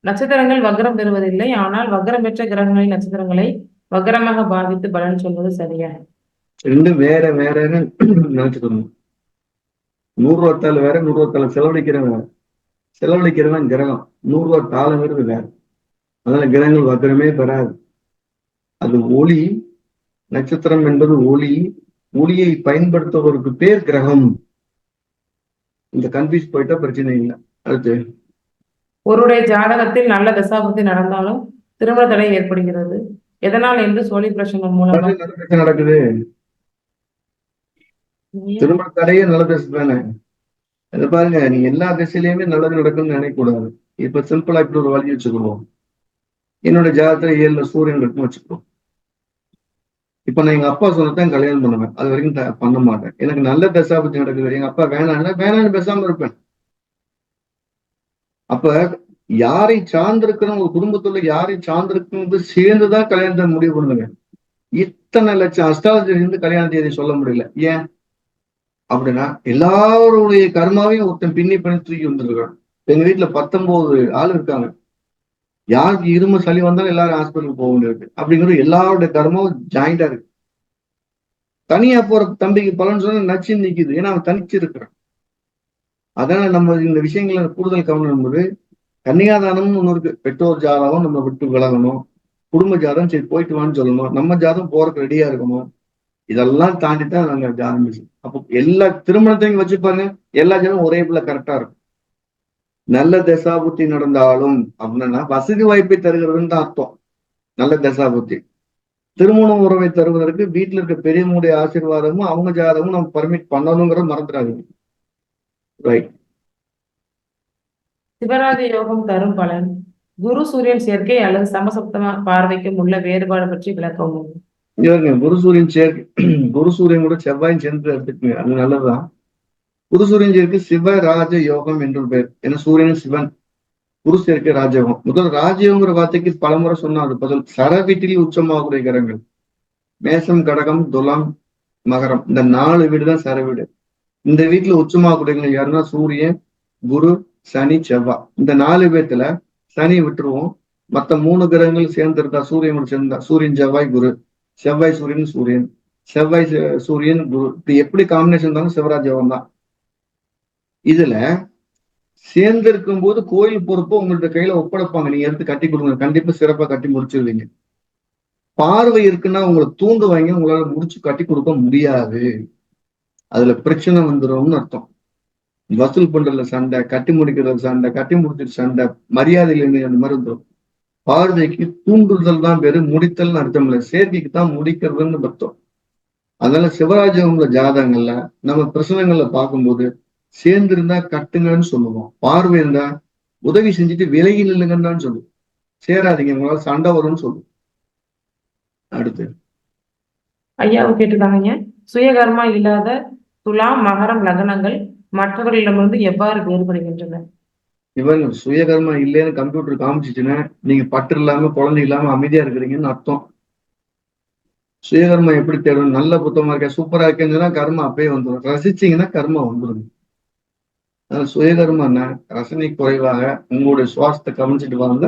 நட்சத்திரங்கள் வக்ரம் பெறுவதில்லை. ஆனால் வக்ரம் பெற்ற கிரகங்களின் நட்சத்திரங்களை வக்ரமாக பாவித்து பலன் சொல்வது சரியா? ரெண்டும் வேற வேறன்னு நினைச்சுக்கணும். 100 ரூபா தாள் வேற, 100 ரூபா தாள் செலவழிக்கிறவன் வேற. செலவழிக்கிறவன் கிரகம், 100 ரூபா தாளுங்கிறது வேற. அதனால கிரகங்கள் வக்ரமே பெறாது. அது ஒளி. நட்சத்திரம் என்பது ஒளி. ஒளியை பயன்படுத்துவதற்கு பேர் கிரகம். இந்த கன்ஃபியூஸ் போயிட்டா பிரச்சனை இல்லை. அடுத்து, ஒருவருடைய ஜாதகத்தில் நல்ல தசாபுத்தி நடந்தாலும் திருமண தடை ஏற்படுகிறது. எதனால் என்று சோழி பிரசனம் மூலமா பிரச்சனை நடக்குது. திருமண தடையே நல்ல தசை தானே. அதை பாருங்க, நீ எல்லா திசையிலயுமே நல்லது நடக்கும்னு நினைக்கக்கூடாது. இப்ப சிம்பிளா இப்படி ஒரு வழி வச்சுக்கிடுவோம். என்னோட ஜாதகத்துல 7ல சூரியன் இருக்குன்னு வச்சுக்கிறோம். இப்ப நான் எங்க அப்பா சொன்னதான் கல்யாணம் பண்ணுவேன். அது வரைக்கும் பண்ண மாட்டேன். எனக்கு நல்ல தசாபத்தி நடக்குது, எங்க அப்பா வேணான்னு பேசாம இருப்பேன். அப்ப யாரை சார்ந்திருக்கணும், ஒரு குடும்பத்துல யாரை சார்ந்திருக்கிறது சேர்ந்துதான் கல்யாணத்தை முடிவு பண்ணுங்க. இத்தனை லட்சம் அஸ்ட்ராலஜி இருந்து கல்யாண தேதி சொல்ல முடியல. ஏன் அப்படின்னா, எல்லாருடைய கர்மாவையும் ஒருத்தன் பின்னி பண்ணி தூக்கி வந்துருக்கான். எங்க வீட்டுல 19 ஆள் இருக்காங்க. யாருக்கு இரும சளி வந்தாலும் எல்லாரும் ஹாஸ்பிட்டலுக்கு போக வேண்டியிருக்கு. அப்படிங்கிறது எல்லாருடைய கர்மாவும் ஜாயிண்டா இருக்கு. தனியா போற தம்பிக்கு பலன் சொன்னா நச்சு நிக்குது. ஏன்னா அவன் தனிச்சு இருக்கிறான். அதனால நம்ம இந்த விஷயங்கள கூடுதல் கவனம் என்பது, கன்னியாதானம்னு ஒண்ணு இருக்கு. பெற்றோர் ஜாதகம் நம்ம விட்டு விலகணும். குடும்ப ஜாதகம் சரி போயிட்டு வான்னு சொல்லணும். நம்ம ஜாதகம் போறதுக்கு ரெடியா இருக்கணும். இதெல்லாம் தாண்டி தான் நாங்க ஜாதகம் பேசுவோம். அப்போ எல்லா திருமணத்தையும் வச்சு பாருங்க, எல்லா ஜாதகம் ஒரே பிள்ளை கரெக்டா இருக்கும். நல்ல தசாபுத்தி நடந்தாலும் அப்படின்னா வசதி வாய்ப்பை தருகிறதுன்னு தான் அர்த்தம். நல்ல தசாபுத்தி திருமண உறவை தருவதற்கு வீட்டுல இருக்க பெரியவங்களுடைய ஆசீர்வாதமும் அவங்க ஜாதகமும் நம்ம பர்மிட் பண்ணணுங்கிறத மறந்துடாதீங்க. ரைட். சிவராஜ யோகம் தரும் பலன். குரு சூரியன் சேர்க்கை அல்லது சமசப்தம பார்வைக்கும் உள்ள வேறுபாடு பற்றி விளக்கவும். குரு சூரியன் சேர்க்கை, குரு சூரியன் கூட செவ்வாயும் சேர்ந்து எடுத்துக்கோங்க, அது நல்லதுதான். குரு சூரியன் சேர்க்கை சிவராஜ யோகம் என்று பேர். ஏன்னா சூரியன் சிவன், குரு சேர்க்கை ராஜயோகம். முதல் ராஜயோகங்கிற வார்த்தைக்கு பலமுறை சொன்னா அது பதில். சர வீட்டில் உச்சமாகக்கூடிய கிரகங்கள் மேசம், கடகம், துலாம், மகரம், இந்த 4 வீடு தான் சர வீடு. இந்த வீட்டுல உச்சமாகக்கூடிய யாருன்னா சூரியன், குரு, சனி, செவ்வாய். இந்த 4 பேத்துல சனி விட்டுருவோம். மத்த 3 கிரகங்கள் சேர்ந்து இருந்தா, சூரியன் சேர்ந்தா சூரியன், செவ்வாய், குரு, செவ்வாய் சூரியன், சூரியன், செவ்வாய் சூரியன், குரு, இது எப்படி காம்பினேஷன் இருந்தாலும் சிவராஜ் யோகம் தான். இதுல சேர்ந்திருக்கும் போது கோயில் பொறுப்போ உங்கள்ட்ட கையில ஒப்படைப்பாங்க. நீங்க எடுத்து கட்டி கொடுங்க, கண்டிப்பா சிறப்பா கட்டி முடிச்சிருவீங்க. பார்வை இருக்குன்னா உங்களை தூண்டுவாங்க, உங்களால முடிச்சு கட்டி கொடுக்க முடியாது. அதுல பிரச்சனை வந்துடும்னு அர்த்தம். வசூல் பண்றதுல சண்டை, கட்டி முடிக்கிறது சண்டை, கட்டி முடிச்சிட்டு சண்டை, மரியாதையில் அந்த மாதிரி வந்துடும். பார்வைக்கு தூண்டுதல் தான் பேரு, முடித்தல்னு அர்த்தம் இல்லை. சேர்க்கைக்கு தான் முடிக்கிறதுன்னு அர்த்தம். அதனால சிவராஜவங்கள ஜாதகங்கள்ல நம்ம பிரசனங்கள்ல பார்க்கும்போது சேர்ந்திருந்தா கட்டுங்கன்னு சொல்லுவோம். பார்வை இருந்தா உதவி செஞ்சுட்டு விலகி நில்லுங்கன்னு சொல்லுவோம். சேராதீங்க, உங்களால சண்டை வரும்னு சொல்லுவோம். அடுத்து ஐயாவும் கேட்டுருக்காங்க. சுயகர்மா இல்லாத துலாம், மகரம் லக்னங்கள் மற்றவர்களிடமிருந்து எவ்வாறு வேறுபடுகின்றன? இவங்க சுயகர்மா இல்லைன்னு கம்ப்யூட்டர் காமிச்சிச்சுன்னா நீங்க பற்று இல்லாம குழந்தை இல்லாம அமைதியா இருக்கிறீங்கன்னு அர்த்தம். சுயகர்மா எப்படி தேடணும்? நல்ல புத்தகமா இருக்க, சூப்பரா இருக்கேன்னு கர்மா அப்பயே வந்துடும். ரசிச்சீங்கன்னா கர்மா வந்துடும். அதனால சுயகர்மா ரசனை குறைவாக உங்களுடைய சுவாசத்தை கவனிச்சுட்டு வாங்க.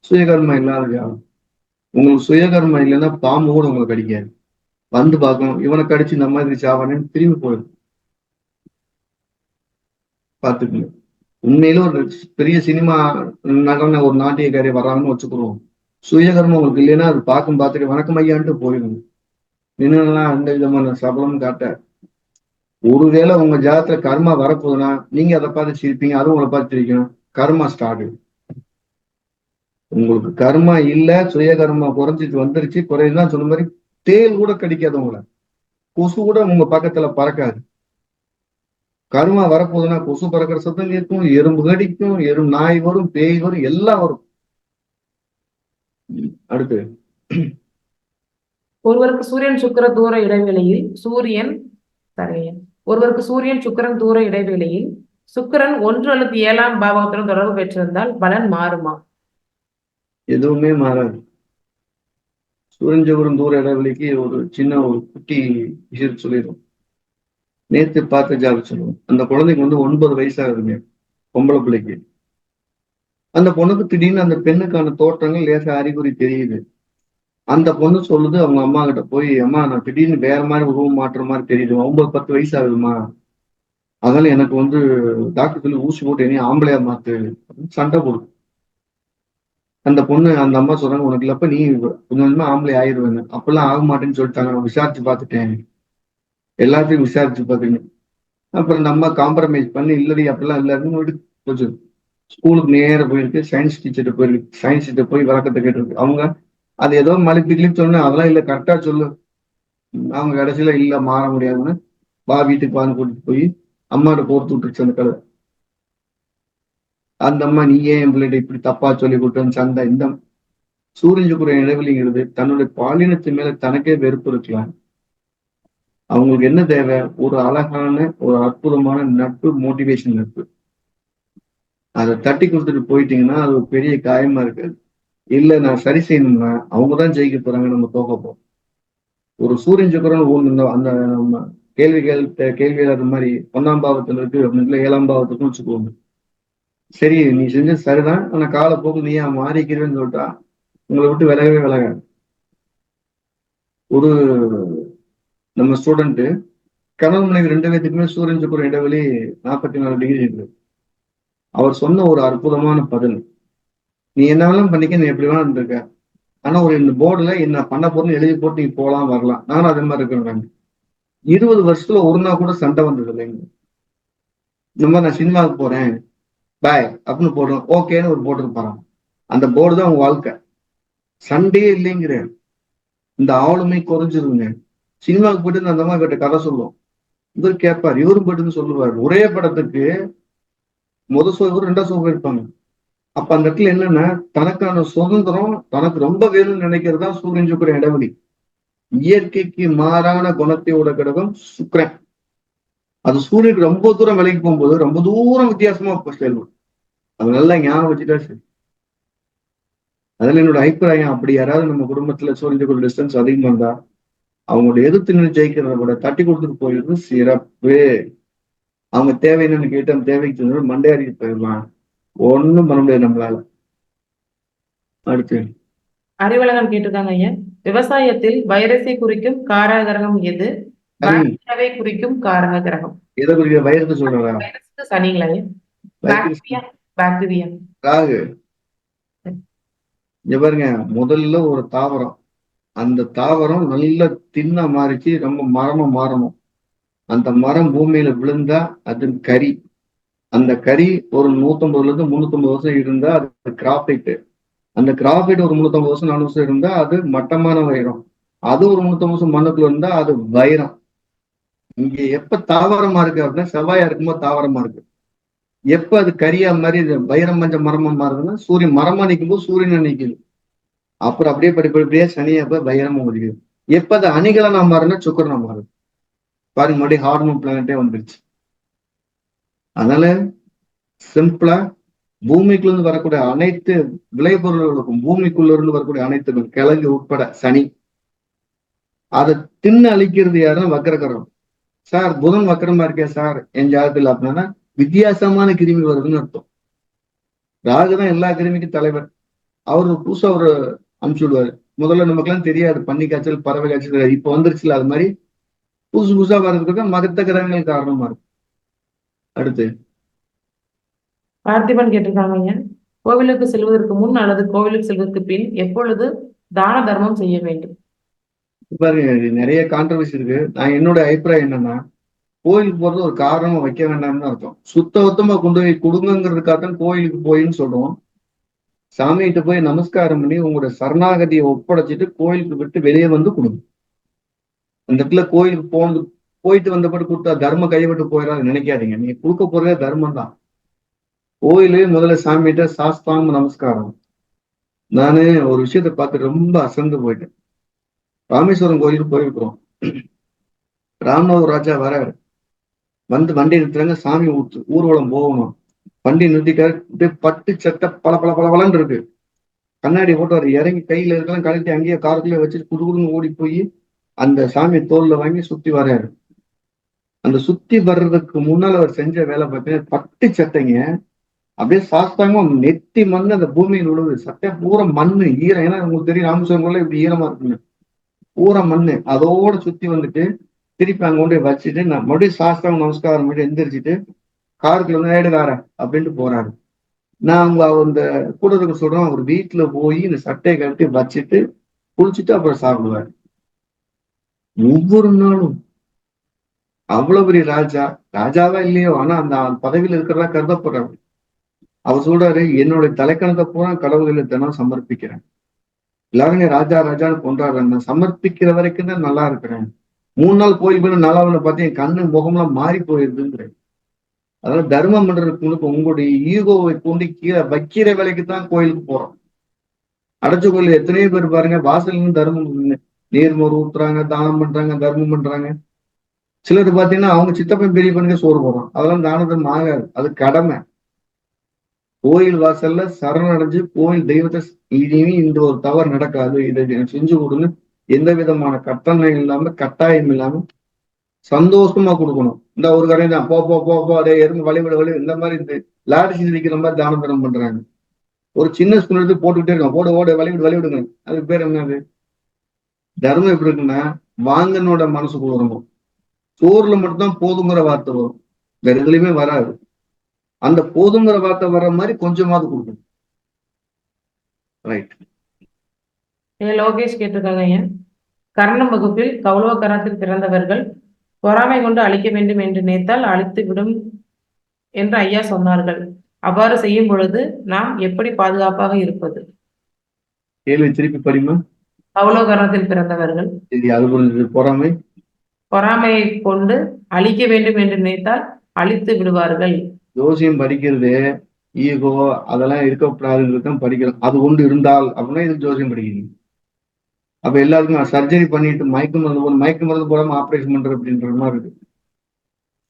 சுயகர்மா இல்லாத ஜாதகம். உங்களுக்கு சுயகர்மா இல்லைன்னா பாம்பு கூட உங்களுக்கு கடிக்காது. வந்து பார்க்கணும், இவனை கடிச்சு இந்த மாதிரி சாவானேன்னு திரும்பி போயிடும். பார்த்துக்கணும். உண்மையில ஒரு பெரிய சினிமா நகர்ன ஒரு நாட்டியக்காரி வர்றாங்கன்னு வச்சுக்கிறோம். சுயகர்மம் உங்களுக்கு இல்லைன்னா அது பார்த்துட்டு வணக்கம் ஐயான்ட்டு போயிடும். இன்னும் அந்த விதமான சபலம் காட்ட. ஒருவேளை உங்க ஜாதத்துல கர்மா வரப்போகுதுன்னா நீங்க அதை பார்த்து சிரிப்பீங்க, அதுவும் உங்களை பார்த்து சிரிக்கணும். கர்மா ஸ்டார்ட். உங்களுக்கு கர்மா இல்ல, சுயகர்மா குறைஞ்சிட்டு வந்துருச்சு. குறையுதுதான் சொன்ன மாதிரி தேல் கூட கடிக்காது உங்களை, கொசு கூட உங்க பக்கத்துல பறக்காது. கர்மா வரப்போகுதுன்னா கொசு பறக்கிற சத்தம் கேட்கும், எறும்பு கடிக்கும், நாய் வரும், பேய் வரும், எல்லாம் வரும். அடுத்து, ஒருவருக்கு சூரியன் சுக்கிர தூர இடைவெளியில் ஒருவருக்கு சூரியன் சுக்கிரன் தூர இடைவெளியில் சுக்கிரன் 1 அல்லது 7ஆம் பாவத்துடன் தொடர்பு பெற்றிருந்தால் பலன் மாறுமா? எதுவுமே மாறாது. சூரியன் சுக்கிரன் தூர இடைவெளிக்கு ஒரு சின்ன ஒரு குட்டி விஷயத்தை சொல்லிடும். நேத்து பார்த்த ஜாதகம் சொல்லுவோம். அந்த குழந்தைக்கு 9 வயசாகுதுங்க, பொம்பளை பிள்ளைக்கு. அந்த பொண்ணுக்கு திடீர்னு அந்த பெண்ணுக்கான தோற்றங்கள் லேசா அறிகுறி தெரியுது. அந்த பொண்ணு சொல்லுது அவங்க அம்மா கிட்ட போய், அம்மா நான் திடீர்னு வேற மாதிரி உருவம் மாற்றுற மாதிரி தெரியுது, 9-10 வயசு ஆகுதுமா, அதனால எனக்கு டாக்டர் சொல்லி ஊசி போட்டு என்னையும் ஆம்பளையா மாத்து அப்படின்னு சண்டை போடுது. அந்த பொண்ணு அந்த அம்மா சொல்றாங்க, உனக்கு இல்லப்ப நீ கொஞ்சம் கொஞ்சமா ஆம்பளை ஆயிடுவேன்னு. அப்பெல்லாம் ஆக மாட்டேன்னு சொல்லிட்டாங்க, நான் விசாரிச்சு பார்த்துட்டேன், எல்லாத்தையும் விசாரிச்சு பார்த்துங்க. அப்புறம் இந்த அம்மா காம்ப்ரமைஸ் பண்ணி, இல்லடி அப்படிலாம் இல்லைன்னு போச்சு. ஸ்கூலுக்கு நேர போயிருக்கு, சயின்ஸ் டீச்சர்கிட்ட போயிருக்கு, சயின்ஸ் டீச்சர் போய் விளக்கத்தை கேட்டிருக்கு. அவங்க அது ஏதோ மலிப்பி கிளிப்பு சொன்னா, அதெல்லாம் இல்லை கரெக்டா சொல்லு. அவங்க கடைசியில இல்ல மாற முடியாதுன்னு வா வீட்டுக்கு வாங்க கூட்டிட்டு போய் அம்மாட்ட போர்த்து விட்டுருச்சு அந்த கதை. அந்த அம்மா நீ ஏன் என் பிள்ளைகிட்ட இப்படி தப்பா சொல்லி கொடுத்தேன்னு சண்டை. இந்த சூரியன் சுக்கிரன் இடைவெளிங்கிறது தன்னுடைய பாலினத்து மேல தனக்கே வெறுப்பு இருக்கலாம். அவங்களுக்கு என்ன தேவை? ஒரு அழகான ஒரு அற்புதமான நட்பு, மோட்டிவேஷன் நட்பு. அதை தட்டி கொடுத்துட்டு போயிட்டீங்கன்னா அது ஒரு பெரிய காயமா இருக்காது. இல்ல நான் சரி செய்யணும்னா அவங்கதான் ஜெயிக்க போறாங்க, நம்ம தோக்க போறோம். ஒரு சூரியன் சுக்கிரன் அந்த நம்ம கேள்விகள் அது மாதிரி 1ஆம் பாவத்துல இருக்கு அப்படின்னு 7ஆம் பாவத்துக்கும் வச்சுக்கோங்க. சரி நீ செஞ்சது சரிதான், ஆனா காலப்போக்கு நீ மாறிக்கிறேன்னு சொல்லிட்டா உங்களை விட்டு விலகவே விலகாது. ஒரு நம்ம ஸ்டூடெண்ட் கணவன் மனைவி 2 பேத்துக்குமே சூரியன் சுக்கிரன் இடைவெளி 44 டிகிரி இருக்கு. அவர் சொன்ன ஒரு அற்புதமான பதில், நீ என்ன வேணாலும் பண்ணிக்க, நீ எப்படி வேணாலும் இருக்க, ஆனா ஒரு இந்த போர்டுல என்ன பண்ண போறேன்னு எழுதி போட்டு நீ போலாம் வரலாம். நானும் அதே மாதிரி இருக்கிறேன். 20 வருஷத்துல ஒரு நாள் கூட சண்டை வந்தது இல்லைங்க. இந்த மாதிரி நான் சினிமாவுக்கு போறேன் பாய் அப்படின்னு போடுறோம், ஓகேன்னு ஒரு போர்டு இருப்பாங்க. அந்த போர்டு தான் அவங்க வாழ்க்கை. சண்டையே இல்லைங்கிற இந்த ஆளுமை குறைஞ்சிருங்க. சினிமாவுக்கு போயிட்டு அந்த மாதிரி கிட்ட கதை சொல்லுவோம், இவர் கேட்பார், இவரும் போயிட்டு சொல்லுவார். ஒரே படத்துக்கு முதல் ஷோ இவர் 2ஆம் ஷோ போயிருப்பாங்க. அப்ப அந்த இடத்துல என்னன்னா தனக்கான சுதந்திரம் தனக்கு ரொம்ப வேணும்னு நினைக்கிறது தான் சூரியன் சுக்கிரன் இடைவெளி. இயற்கைக்கு மாறான குணத்தையோட கிரகம் சுக்கிரன். அது சூரியனுக்கு ரொம்ப தூரம் விலைக்கு போகும்போது ரொம்ப தூரம் வித்தியாசமா செல்லும். அது நல்லா ஞாபகம் வச்சுட்டா சரி. அதுல என்னோட அபிப்பிராயம், அப்படி யாராவது நம்ம குடும்பத்துல சூரியன் சுக்கிரன் டிஸ்டன்ஸ் அதிகமா இருந்தா அவங்களோட எதிர்த்து நின்று ஜெயிக்கிறத விட தட்டி கொடுத்துட்டு போயிடுறது சிறப்பு. அவங்க தேவை என்னன்னு கேட்டு அந்த தேவைக்கு தகுந்த மண்டையாடி போயிடலாம், ஒண்ணும் பண்ண முடியாது நம்மளால. அடுத்து அறிவழகன் கேட்டிருக்காங்க ஐயா, விவசாயத்தில் வைரஸை குறிக்கும் காரக கிரகம் எது? சனி. பாக்டீரியாவை குறிக்கும் காரக கிரகம். எதை குறிக்கிற? வயிறுக்கு சொல்றா? வைரஸுக்கு சனிங்களா ஐயா? பாக்டீரியா. பாக்டீரியா. ராகு. இங்க பாருங்க, முதல்ல ஒரு தாவரம், அந்த தாவரம் நல்ல தின்னா மாறிச்சு, ரொம்ப மரமா மாறணும். அந்த மரம் பூமியில விழுந்தா அது கறி. அந்த கறி ஒரு 150 இருந்து 350 வருஷம் இருந்தா அது கிராஃபைட். அந்த கிராஃபைட் ஒரு 350 வருஷம் 400 வருஷம் இருந்தா அது மட்டமான வைரம். அது ஒரு 350 வருஷம் மண்ணுக்குள்ள இருந்தா அது வைரம். இங்க எப்ப தாவரமா இருக்கு அப்படின்னா செவ்வாயா இருக்கும்போது தாவரமா இருக்கு. எப்ப அது கரியா மாதிரி வைரம் மஞ்ச மரமா மாறுதுன்னா சூரியன் மரமா நிற்கும் போது சூரியனை நிற்குது. அப்புறம் அப்படியே படிப்படியே சனியா எப்ப வைரமா முடிக்குது. எப்ப அது அணிகலனா மாறுனா சுக்கரனா மாறுது. பாருங்க மறுபடியும் ஹார்மோன் பிளானட்டே வந்துருச்சு. அதனால சிம்பிளா பூமிக்குள்ள இருந்து வரக்கூடிய அனைத்து விளைபொருள்களுக்கும், பூமிக்குள்ள இருந்து வரக்கூடிய அனைத்துக்கும், கிழங்கு உட்பட சனி, அதை தின்னு அழிக்கிறது யாருன்னா வக்கரகரம். சார் புதன் வக்கரமா இருக்கே சார் என் ஜாதகத்தில் அப்படின்னா வித்தியாசமான கிருமி வருதுன்னு அர்த்தம். ராகுதான் எல்லா கிருமிக்கும் தலைவர். அவரு புதுசா ஒரு அனுப்பிச்சு விடுவாரு. முதல்ல நமக்குலாம் தெரியாது, பன்னி காய்ச்சல் பறவை காய்ச்சல் இப்ப வந்துருச்சுல, அது மாதிரி புதுசு புதுசா வர்றதுக்கு மகத்த கிரகங்கள் காரணமா இருக்கு. அடுத்து பார்த்திபன் கேட்டிருக்காங்க ஐயா, கோவிலுக்கு செல்வதற்கு முன் அல்லது கோவிலுக்கு செல்வதற்கு பின் எப்பொழுது தான தர்மம் செய்ய வேண்டும்? பாருங்க, நிறைய கான்ட்ரவர்சி இருக்கு. நான் என்னோட அபிப்பிராயம் என்னன்னா, கோயிலுக்கு போறது ஒரு காரணமா வைக்க வேண்டாம்னு அர்த்தம். சுத்தமா கொண்டு போய் கொடுங்கிறதுக்காகத்தான் கோயிலுக்கு போயின்னு சொல்றோம். சாமிகிட்ட போய் நமஸ்காரம் பண்ணி உங்களோட சரணாகதியை ஒப்படைச்சிட்டு கோயிலுக்கு விட்டு வெளியே வந்து கொடுங்க. அந்த இடத்துல கோயிலுக்கு போயிட்டு வந்தபடி கொடுத்தா தர்மம் கைவிட்டு போயிடாது நினைக்காதீங்க. நீங்க கொடுக்க போறதே தர்மம் தான். கோயிலு முதல்ல சாமிகிட்ட சாஸ்தாங்க நமஸ்காரம். நானு ஒரு விஷயத்த பார்த்து ரொம்ப அசந்து போயிட்டேன். ராமேஸ்வரம் கோயிலுக்கு போயிருக்கிறோம். ராமநாதர் ராஜா வராரு, வந்து வண்டி நிறுத்துறாங்க, சாமி ஊர்வலம் போகணும். வண்டி நிறுத்திட்டாரு, அப்படியே பட்டு சட்டை பல பல பல பலன்னு இருக்கு. கண்ணாடி போட்டு அவர் இறங்கி கையில இருக்கலாம் கழட்டி அங்கேயே காருக்குள்ளே வச்சுட்டு குடுகுடுன்னு ஓடி போய் அந்த சாமி தோல்ல வாங்கி சுத்தி வர்றாரு. அந்த சுத்தி வர்றதுக்கு முன்னால் அவர் செஞ்ச வேலை பார்த்தீங்கன்னா பட்டு சட்டைங்க, அப்படியே சாஸ்தாங்கமா நெத்தி மண் அந்த பூமியில் விழுது. சட்டை பூரா மண்ணு ஈரம். ஏன்னா உங்களுக்கு தெரியும் ராமேஸ்வரம்ல இப்படி ஈரமா இருக்குங்க. பூரா மண்ணு. அதோட சுத்தி வந்துட்டு திருப்பி அங்க கொண்டு போய் வச்சுட்டு நான் மறுபடியும் சாஸ்தாங்க நமஸ்காரம் பண்ணி எந்திரிச்சிட்டு காருக்குள்ள வந்து ஏடுகார அப்படின்ட்டு போறாரு. நான் அவங்க அந்த கூட இருக்க சொல்றோம், அவர் வீட்டுல போய் இந்த சட்டையை கழட்டி வச்சுட்டு குளிச்சுட்டு அப்புறம் சாப்பிடுவாரு. ஒவ்வொரு நாளும் அவ்வளவு பெரிய ராஜா, ராஜாவா இல்லையோ ஆனா அந்த பதவியில இருக்கிறதா கருதப்படுறாரு. அவர் சொல்றாரு, என்னுடைய தலைக்கணத்தை பூரா கடவுள்களுக்கு தினம் சமர்ப்பிக்கிறேன். எல்லாரும் நீ ராஜா ராஜான்னு கொண்டாடுறாங்க, நான் சமர்ப்பிக்கிற வரைக்கும் தான் நல்லா இருக்கிறேன். 3 நாள் கோயில் போய் நாலாவது பார்த்து என் கண்ணு முகம்லாம் மாறி போயிருதுங்கிறேன். அதனால தர்மம் பண்றதுக்கு உங்களுடைய ஈகோவை தூண்டி கீழே வைக்கிற வேலைக்கு தான் கோயிலுக்கு போறோம். அடைச்ச கோயில் எத்தனையோ பேர் பாருங்க, வாசல் தர்மம் நீர்மோர் ஊத்துறாங்க, தானம் பண்றாங்க, தர்மம் பண்றாங்க. சிலர் பாத்தீங்கன்னா அவங்க சித்தப்பன் பெரிய பண்ணுங்க சோறு போடுறோம். அதெல்லாம் தான தர்மம் ஆகாது, அது கடமை. கோயில் வாசல்ல சரணடைஞ்சு கோயில் தெய்வத்தை இனிமே இந்த ஒரு தவறு நடக்காது, இதை செஞ்சு கொடுங்க, எந்த விதமான கட்டணம் இல்லாம கட்டாயம் இல்லாம சந்தோஷமா கொடுக்கணும். இந்த ஒரு கடை தான் போ போ போ போ அதே எறும்பு வழிவிட இந்த மாதிரி இந்த லாரிசி நிற்கிற மாதிரி தான தர்மம் பண்றாங்க. ஒரு சின்ன ஸ்கூல் எடுத்து போட்டுக்கிட்டே இருக்கோம், ஓட ஓட வழிவிடுங்க. அதுக்கு பேர் என்னது? தர்மம் எப்படி இருக்குன்னா வாங்கனோட மனசுக்குள்ள வரணும். சோறுல மட்டும்தான் போதுங்கிற வார்த்தை வரும், வேற எதுலையுமே வராது. அந்த போதுங்கிற வார்த்தை வர்ற மாதிரி கொஞ்சமாவது கொடுக்கணும். ரைட். லோகேஷ் கேட்டிருக்காங்க ஐயா. கர்ணம் வகுப்பில் கௌரவ கரணத்தில் பிறந்தவர்கள் பொறாமை கொண்டு அழிக்க வேண்டும் என்று நினைத்தால் அழித்து விடும் என்று ஐயா சொன்னார்கள். அவ்வாறு செய்யும் பொழுது நாம் எப்படி பாதுகாப்பாக இருப்பது? கேள்வி திருப்பி படிமா. கௌரவ கரணத்தில் பிறந்தவர்கள் அது புரிஞ்சது. பொறாமை பொறாமையை கொண்டு அழிக்க வேண்டும் என்று நினைத்தால் அழித்து விடுவார்கள். ஜோசியம் படிக்கிறது ஈகோ அதெல்லாம் இருக்கக்கூடாதுன்னு படிக்கிறோம். அது கொண்டு இருந்தால் அப்படின்னா இது ஜோசியம் படிக்கிறீங்க. அப்ப எல்லாருக்கும் சர்ஜரி பண்ணிட்டு மயக்க மருந்து போடாம ஆப்ரேஷன் பண்றது அப்படின்ற மாதிரி இருக்கு.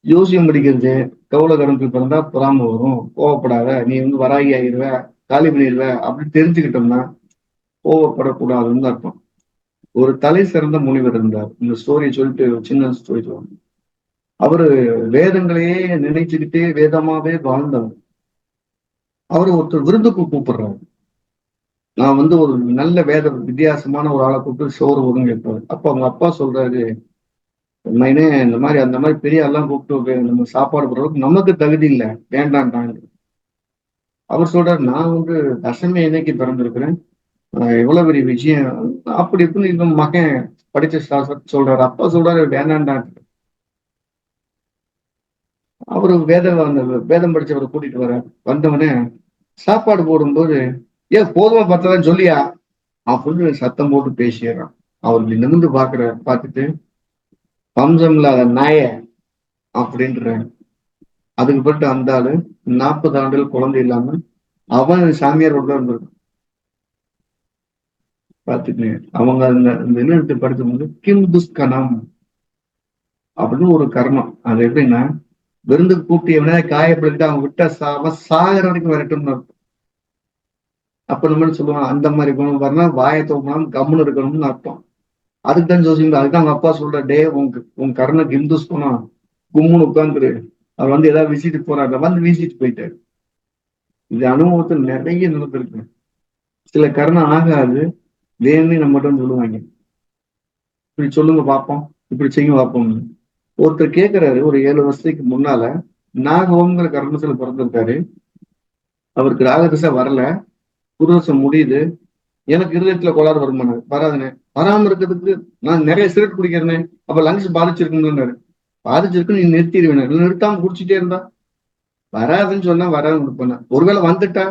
ஜோசியம் படிக்கிறது கௌலகரத்துக்கு பிறந்தா பொறாம வரும், கோவப்படாத, நீ வராகி ஆகிடுவ, காலி பண்ணிடுவ அப்படின்னு தெரிஞ்சுக்கிட்டோம்னா கோவப்படக்கூடாதுன்னு அர்த்தம். ஒரு தலை சிறந்த முனிவர் இருந்தார். இந்த ஸ்டோரியை சொல்லிட்டு சின்ன ஸ்டோரி சொல்லுவாங்க. அவரு வேதங்களையே நினைச்சுக்கிட்டே வேதமாவே வாழ்ந்தவர். அவரு ஒருத்தர் விருந்துக்கு கூப்பிடுறாரு. நான் ஒரு நல்ல வேத வித்தியாசமான ஒரு ஆளை கூப்பிட்டு சோறு ஒதுங்க கேட்பாரு. அப்ப அவங்க அப்பா சொல்றாரு, மைனே இந்த மாதிரி அந்த மாதிரி பெரிய எல்லாம் கூப்பிட்டு நம்ம சாப்பாடு போடுறதுக்கு நமக்கு தகுதி இல்லை, வேண்டான்டாங்க. அவர் சொல்றாரு, நான் தசமி என்னைக்கு பிறந்திருக்கிறேன், எவ்வளவு பெரிய விஷயம் அப்படி இருக்குன்னு இவன் மகன் படிச்ச சாஸ்திரத்தை சொல்றாரு. அப்பா சொல்றாரு வேண்டான்டான். அவரு வேதம் படிச்சவரை கூட்டிட்டு வர வந்தவனே சாப்பாடு போடும்போது, ஏன் போதுமா பார்த்ததான் சொல்லியா அப்படின்னு சத்தம் போட்டு பேசிடுறான். அவர்கள் நிமிர்ந்து பார்த்துட்டு வம்சம் இல்லாத நாய அப்படின்ற. அதுக்கு பட்டு அந்த ஆளு 40 ஆண்டுகள் குழந்தை இல்லாம அவன் சாமியாரோட தான் இருந்திருக்கான். பார்த்துட்டு அவங்க அந்த நிலத்தை படிக்கும்போது கிம் துஷ்கணம் அப்படின்னு ஒரு கர்மம். அது எப்படின்னா விருந்துக்கு கூப்பிட்டு எவனே காயப்படுத்திட்டு அவங்க விட்ட சாகர வரைக்கும் வரட்டும்னு அர்த்தம். அப்ப நம்ம சொல்லுவாங்க, அந்த மாதிரி குணம் வரணும், வாயை தோக்கணும், கம்முன்னு இருக்கணும்னு அர்த்தம். அதுக்கு தான் ஜோசியம். அதுதான் அவங்க அப்பா சொல்ற, டே உன் கர்ணக்கு இந்துஸ் போனோம், கும்முன்னு உட்காந்துரு. அவர் ஏதாவது வீசிட்டு போறாரு, வீசிட்டு போயிட்டாரு. இது அனுபவத்தில் நிறைய நடந்திருக்கு. சில கர்ணம் ஆகாது, வேணும்னு நம்மகிட்ட சொல்லுவாங்க, இப்படி சொல்லுங்க பார்ப்போம், இப்படி செய்யுங்க பார்ப்போம். ஒருத்தர் கேட்கிறாரு, ஒரு 7 வருஷத்துக்கு முன்னால நாகவங்கிற கர்ணத்துல பிறந்திருக்காரு. அவருக்கு ராகதிசை வரல, குருதசம் முடியுது. எனக்கு இருதயத்துல கோளாறு வருமானாரு. வராதுனே. வராம இருக்கிறதுக்கு நான் நிறைய சிகரெட் குடிக்கிறேனே, அப்ப லங்ஸ் பாதிச்சிருக்குன்னு. பாதிச்சிருக்கு, நீ நிறுத்திடுவேன். நிறுத்தாம குடிச்சிட்டே இருந்தா வராதுன்னு சொன்னா வராதுன்னு பண்ண. ஒருவேளை வந்துட்டா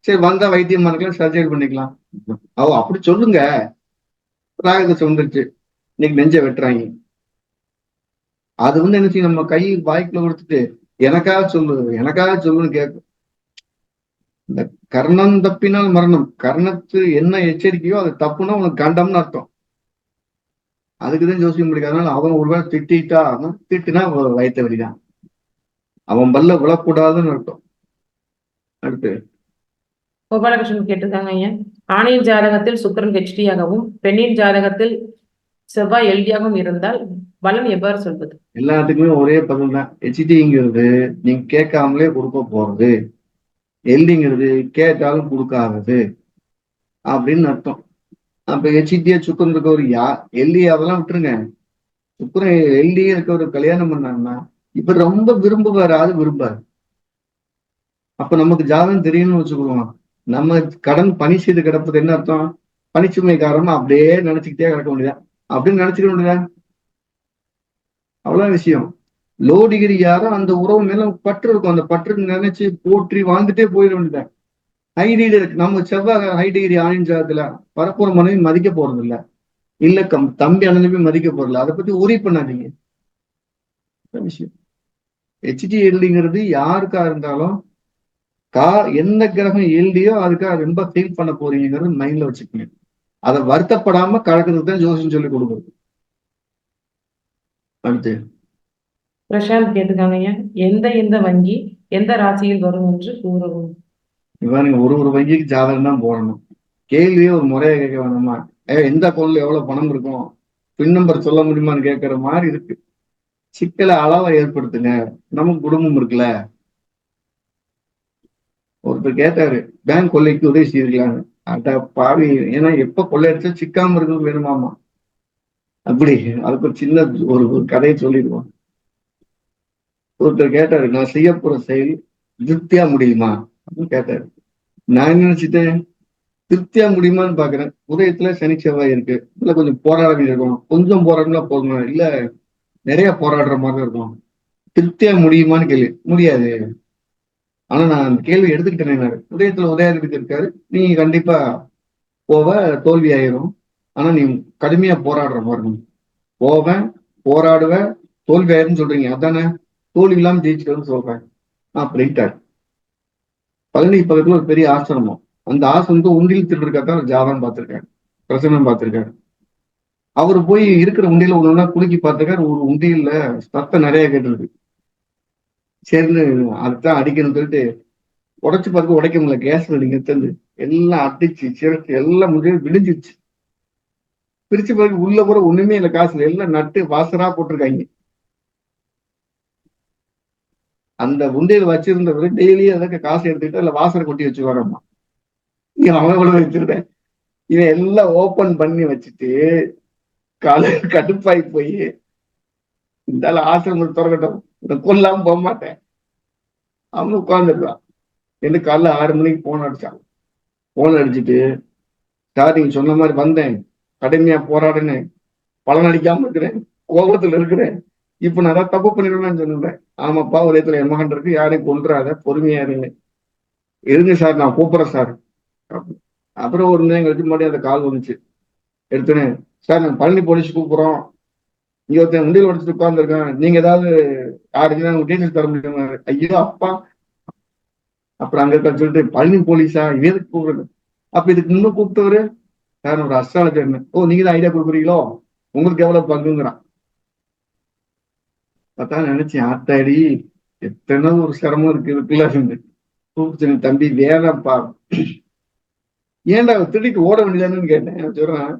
சரி, வந்தா வைத்தியம் பண்ணிக்கலாம், சர்ஜரி பண்ணிக்கலாம். அப்படி சொல்லுங்க. ராகதிசை வந்துருச்சு, இன்னைக்கு நெஞ்ச வெட்டுறாங்க. அது என்ன செய்யும், நம்ம கை வாய்க்குள்ள கொடுத்துட்டு எனக்காக சொல்லுன்னு கேட்கும். இந்த கர்ணம் தப்பினால் மரணம். கர்ணத்து என்ன எச்சரிக்கையோ அது தப்புன்னா உனக்கு கண்டம்னு அர்த்தம். அதுக்குதான் ஜோசியம் முடிக்காதனால அவன் ஒருவேளை திட்டினா வயிற்று வலிதான், அவன் பல்ல விழக்கூடாதுன்னு அர்த்தம். அடுத்து கோபாலகிருஷ்ணன் கேட்டிருக்காங்க ஐயா. ஆணின் ஜாதகத்தில் சுக்கிரன் ஹெச்டியாகவும் பெண்ணின் ஜாதகத்தில் செவ்வாய் எல்டியாகவும் இருந்தால் பலன் எவ்வாறு சொல்வது? எல்லாத்துக்குமே ஒரே பதில் தான். ஹெச்டிங்கிறது நீங்க கேட்காமலே கொடுக்க போறது. எல்டிங்கிறது கேட்டாலும் கொடுக்காதது அப்படின்னு அர்த்தம். அப்ப ஹெச்டியா சுக்கரன் இருக்கவர் எல்டி அதெல்லாம் விட்டுருங்க. சுக்கரன் எல்டி இருக்கவர் கல்யாணம் பண்ணாங்கன்னா இப்ப ரொம்ப விரும்புவாரு, அது விரும்பாரு. அப்ப நமக்கு ஜாதகம் தெரியும்னு வச்சுக்குவோம். நம்ம கடன் பணி செய்து கிடப்பது என்ன அர்த்தம்? பணிச்சுமை காரணமா அப்படியே நினைச்சுக்கிட்டே கிடக்க வேண்டியதான். அப்படின்னு நினைச்சுக்க வேண்டியதான். அவ்வளவு விஷயம். லோ டிகிரி யாரோ அந்த உறவு மேல பற்று இருக்கும். அந்த பற்று நினைச்சு போற்றி வாழ்ந்துட்டே போயிட வேண்டியதான். ஹை டிகிரி இருக்கு நம்ம செவ்வாய் ஹை டிகிரி ஆணின் ஜாதத்துல பரப்புற மனைவி மதிக்க போறது இல்ல. இல்ல தம்பி அண்ணன் போய் மதிக்க போறல. அதை பத்தி உரி பண்ணாதீங்க. விஷயம் ஹெச்டி எல்டிங்கிறது யாருக்கா இருந்தாலும் எந்த கிரகம் எல்டியோ அதுக்காக ரொம்ப ஃபீல் பண்ண போறீங்கிறது மைண்ட்ல வச்சுக்கோங்க. அதை வருத்தப்படாம கலக்கிறதுக்கு தான் ஜோசியம் சொல்லி கொடுக்குறது. அடுத்து பிரசாந்த் கேட்டிருக்காங்க ஐயா, எந்த வங்கி எந்த ராசியில் வரும் என்று கூறவும். இவன் ஒரு வங்கிக்கு ஜாதகம் தான் போடணும். கேள்வியே ஒரு முறையை கேட்க வேணுமா? எந்த பொருள் எவ்வளவு பணம் இருக்கும், பின் நம்பர் சொல்ல முடியுமான்னு கேட்கற மாதிரி இருக்கு. சிக்கலை அளவை ஏற்படுத்துங்க. நமக்கு குடும்பம் இருக்குல்ல. ஒருத்தர் கேட்டாரு, பேங்க் கொள்ளைக்கு உதவி செய்திருக்கலான்னு. அட பாவி, ஏன்னா எப்ப கொள்ளையடிச்சா சிக்காம இருக்கிறது வேணுமாமா. அப்படி அதுக்கு ஒரு சின்ன ஒரு கதையை சொல்லிடுவோம். ஒருத்தர் கேட்டாரு, நான் செய்ய போற செயல் திருப்தியா முடியுமா அப்படின்னு கேட்டாரு. நான் என்ன நினைச்சிட்டேன், திருப்தியா முடியுமான்னு பாக்குறேன். உதயத்துல சனி செவ்வாய் இருக்கு, இல்ல கொஞ்சம் போராட வேண்டியது இருக்கும். கொஞ்சம் போராடனா போதுமா, இல்ல நிறைய போராடுற மாதிரி இருக்கும். திருப்தியா முடியுமான்னு கேள்வி. முடியாது. ஆனா நான் அந்த கேள்வி எடுத்துக்கிட்டேன். உதயத்துல உதயாதிபதி இருக்காரு, நீங்க கண்டிப்பா போவ, தோல்வி ஆயிரும். ஆனா நீ கடுமையா போராடுற மாதிரி போவேன், போராடுவேன், தோல்வி ஆயிருன்னு சொல்றீங்க அதானே? தோல்வி இல்லாம ஜெயிச்சுட்டு சொல்றேன் அப்படின்ட்டாரு. பழனி பக்கத்துல ஒரு பெரிய ஆசிரமம். அந்த ஆசிரமத்தை உண்டியில் திருடுறதுக்காக ஜாதகம் பார்த்திருக்காரு, பிரசனம் பார்த்திருக்காரு. அவர் போய் இருக்கிற உண்டியில ஒண்ணு குலுக்கி பார்த்திருக்காரு. ஒரு உண்டியில சத்தம் நிறைய கேட்டிருக்கு. சரின்னு அதுதான் அடிக்கணும்னு சொல்லிட்டு உடைச்சு பார்த்து உடைக்க முடியல. கேஸ் நீங்க தந்து எல்லாம் அடிச்சு சிறச்சு எல்லாம் முடிஞ்சு விடிஞ்சிருச்சு. பிரிச்சு பார்த்து உள்ள கூட ஒண்ணுமே இல்லை, காசுல எல்லாம் நட்டு வாசரா போட்டிருக்காங்க. அந்த உண்டியல் வச்சிருந்தவர் டெய்லி அதுக்கு காசு எடுத்துக்கிட்டு அதுல வாசரை கொட்டி வச்சுக்குவாரம்மா. நீங்க அவங்கள வச்சிருந்தேன். இவன் எல்லாம் ஓபன் பண்ணி வச்சுட்டு கடுப்பாய் போய் இந்த ஆசிரமத்தை திறக்கட்டும், இதை கொல்லாம போக மாட்டேன் அவனு உட்கார்ந்துருக்கான். என்று காலைல 6 மணிக்கு போன் அடிச்சான். போன் அடிச்சுட்டு, சார் நீங்க சொன்ன மாதிரி வந்தேன், கடுமையா போராடினேன், பலன் அடிக்காம இருக்கிறேன், கோபத்துல இருக்கிறேன், இப்ப நான் ஏதாவது தப்பு பண்ணிடுவேன்னு சொன்னேன். ஆமாப்பா, உதயத்துல என் மகன் இருக்கு, யாரையும் கொன்றாத, பொறுமையா இருங்க சார், நான் கூப்பிடுறேன் சார். அப்புறம் ஒரு நேரம் கழிச்சு மறுபடியும் அந்த கால் வந்துச்சு. எடுத்துனேன், சார் நாங்க பழனி போலீஸ் கூப்பிடுறோம், இங்க ஒருத்தன் உண்டியல் உடச்சிட்டு உட்கார்ந்துருக்கான், நீங்க ஏதாவது யாருக்குன்னா டீட்டெயில் தர முடியுமா? ஐயோ அப்பா. அப்புறம் அங்க இருக்க சொல்லிட்டு, பழனி போலீஸா, எதுக்கு கூப்பிடுறது? அப்ப இதுக்கு முன்ன கூப்பிட்டவரு சார் ஒரு அஸ்ட்ராலஜர். ஓ, நீங்க தான் ஐடியா கொடுக்குறீங்களோ, உங்களுக்கு எவ்வளவு பங்குங்கிறான். பார்த்தா நினைச்சேன், ஆத்தாடி எத்தனை ஒரு சிரமம் இருக்குல்ல. கூப்பிட்டு, தம்பி வேணாப்பா, ஏன்டா திருடிட்டு ஓட வேண்டியதானு கேட்டேன். சொல்றேன்,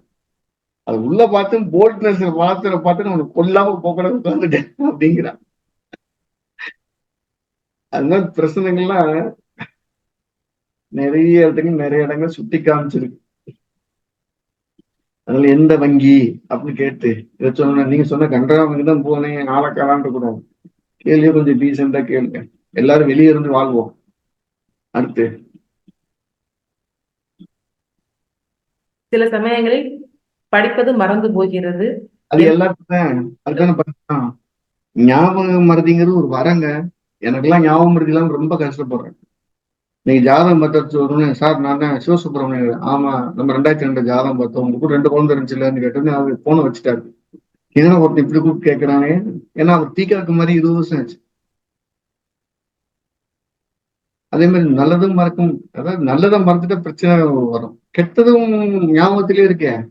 அது உள்ள பார்த்து போல்ட்னஸ் மாத்திர பார்த்து உனக்கு கொல்லாம போக்கூடாது உட்காந்துட்டேன் அப்படிங்கிறான். அது மாதிரி பிரச்சனைகள்லாம் நிறைய இடத்துக்கு நிறைய இடங்கள் சுட்டி காமிச்சிருக்கு. அதனால எந்த வங்கி அப்படின்னு கேட்டு இதை சொன்ன, நீங்க சொன்ன கன்றா வங்கி தான் போனேன் ஆளக்காலான்ட்டு கூடாது. கேள்வியும் கொஞ்சம் டீசெண்டா கேளுங்க. எல்லாரும் வெளியே இருந்து வாழ்வோம். அடுத்து சில சமயங்களில் படிப்பது மறந்து போகிறது. அது எல்லாத்துக்கும் அதுதானே பண்ணலாம். ஞாபகம் மறதிங்கிறது ஒரு வரங்க. எனக்கெல்லாம் ஞாபகம் மறதி இல்லாம ரொம்ப கஷ்டப்படுறேன். நீங்க ஜாதகம் பார்த்து சொல்லணும், சார் நான் தான் சிவசுப்ரமணியன். ஆமா, நம்ம 2002 ஜாதகம் பார்த்தோம், உங்களுக்கு 2 குழந்தை இருந்துச்சுல்லன்னு கேட்டோன்னு அவர் போனை வச்சுட்டாரு. இதெல்லாம் ஒருத்தர் இப்படி கூப்பிட்டு கேட்கறானே. ஏன்னா அவர் தீக்காக்கு மாதிரி 20 வருஷம் ஆச்சு. அதே மாதிரி நல்லதும் மறக்கும், அதாவது நல்லதை மறந்துட்டா பிரச்சனை வரும், கெட்டதும் ஞாபகத்திலே இருக்கேன்.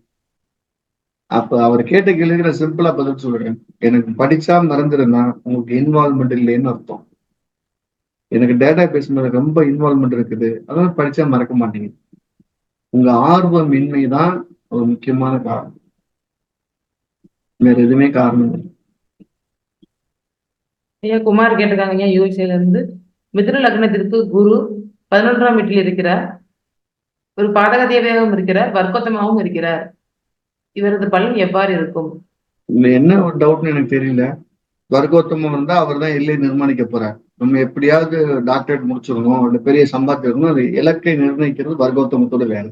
அப்ப அவர் கேட்ட கேள்விக்கு நான் சிம்பிளா பதில் சொல்றேன். எனக்கு படிச்சா மறந்துடுன்னா உங்களுக்கு இன்வால்மெண்ட் இல்லைன்னு அர்த்தம். எனக்கு டேட்டா பேஸ் மேல ரொம்ப இன்வால்மெண்ட் இருக்குது, அதனால படிச்சா மறக்க மாட்டீங்க. உங்க ஆர்வமின்மைதான் ஒரு முக்கியமான காரணம், வேற எதுவுமே காரணம் இல்லை. ஐயா குமார் கேட்டிருக்காங்க ஐயா யூஎஸ்ஏல இருந்து, மிதுன லக்னத்திற்கு குரு 11ஆம் வீட்டில் இருக்கிறார். ஒரு பாதக தேவதையாகவும் இருக்கிறார், வர்க்கோத்தமாகவும் இருக்கிறார். இவரது பலன் எவ்வாறு இருக்கும்? இதுல என்ன ஒரு டவுட்னு எனக்கு தெரியல. வர்க்கோத்தமம் வந்தா அவர் தான் எல்லை நிர்மாணிக்க போறார். நம்ம எப்படியாவது டாக்டரேட் முடிச்சிடணும், இல்ல பெரிய சம்பாதிச்சிடணும், அது இலக்கை நிர்ணயிக்கிறது வர்க்கோத்தமத்தோட வேலை.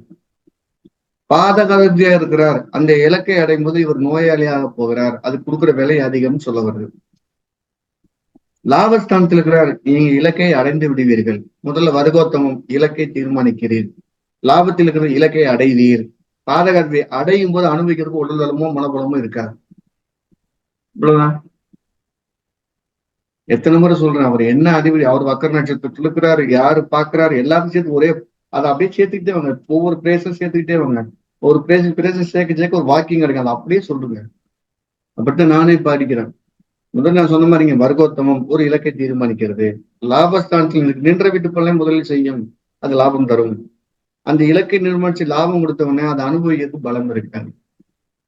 பாதகாதிபதியா இருக்கிறார், அந்த இலக்கை அடையும் போது இவர் நோயாளியாக போகிறார், அது கொடுக்குற விலை அதிகம்னு சொல்ல வருது. லாபஸ்தானத்தில் இருக்கிறார், நீங்க இலக்கை அடைந்து விடுவீர்கள். முதல்ல வர்க்கோத்தமம் இலக்கை தீர்மானிக்கிறீர், லாபத்தில் இருக்கிற இலக்கை அடைவீர். பாதகாதிபதி அடையும் போது அனுபவிக்கிறதுக்கு உடல் நலமோ மனபலமோ இருக்காது. இவ்வளவுதான். எத்தனை முறை சொல்றேன், அவர் என்ன அதிபதி, அவர் வக்கர நட்சத்திரத்தில் இருக்கிறாரு, யாரு பாக்குறாரு, எல்லாத்தையும் சேர்த்து ஒரே அதை அப்படியே சேர்த்துக்கிட்டே வாங்க. ஒவ்வொரு பிரேசம் சேர்த்துக்கிட்டே வாங்க. ஒரு பிரேசம் சேர்க்க ஒரு வாக்கிங் கிடைக்கும், அதை அப்படியே சொல்றேங்க. அப்படித்தான் நானே பாதிக்கிறேன். முதல்ல நான் சொன்ன மாதிரிங்க, வர்க்கோத்தமம் ஒரு இலக்கை தீர்மானிக்கிறது. லாபஸ்தானத்தில் நின்ற வீட்டு பலனை முதலில் செய்யும், அது லாபம் தரும். அந்த இலக்கை நிர்மாணிச்சு லாபம் கொடுத்தவனே அதை அனுபவிக்கிறதுக்கு பலம் இருக்காங்க.